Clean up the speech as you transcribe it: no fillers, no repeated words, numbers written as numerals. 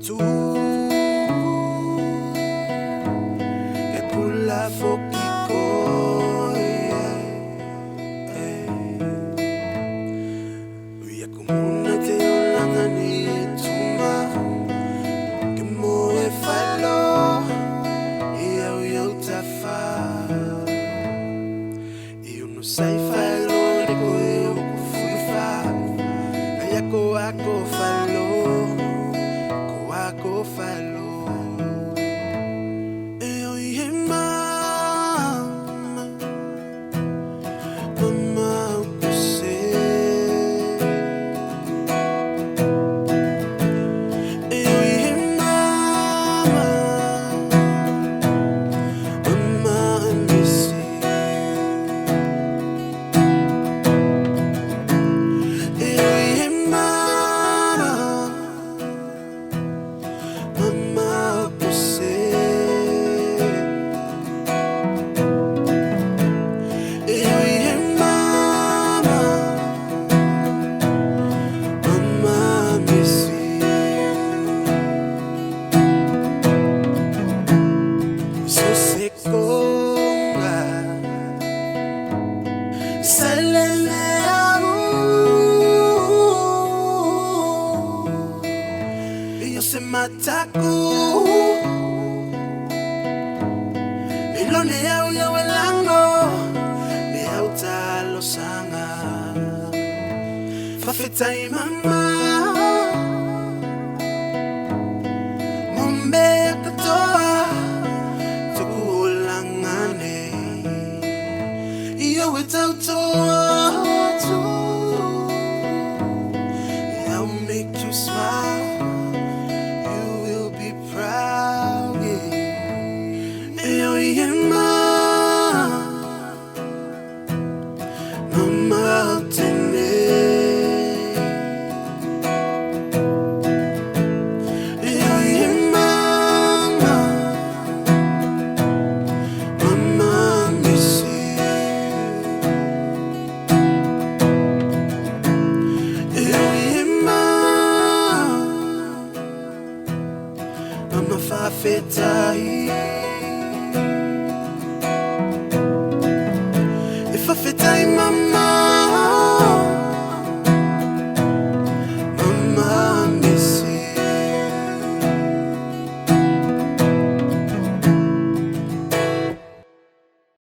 tú que por la foquico ya como una teolanda ni tuma que moe falo y eu tafa e eu não sei falo de eu fui fa kaya ko ako falo ko falo eu ia mama você eu ia mama você eu ia mama você eu ia mama você sou seconda io se mataku ilo ne au ya walango me au talo sanga fa fetai mama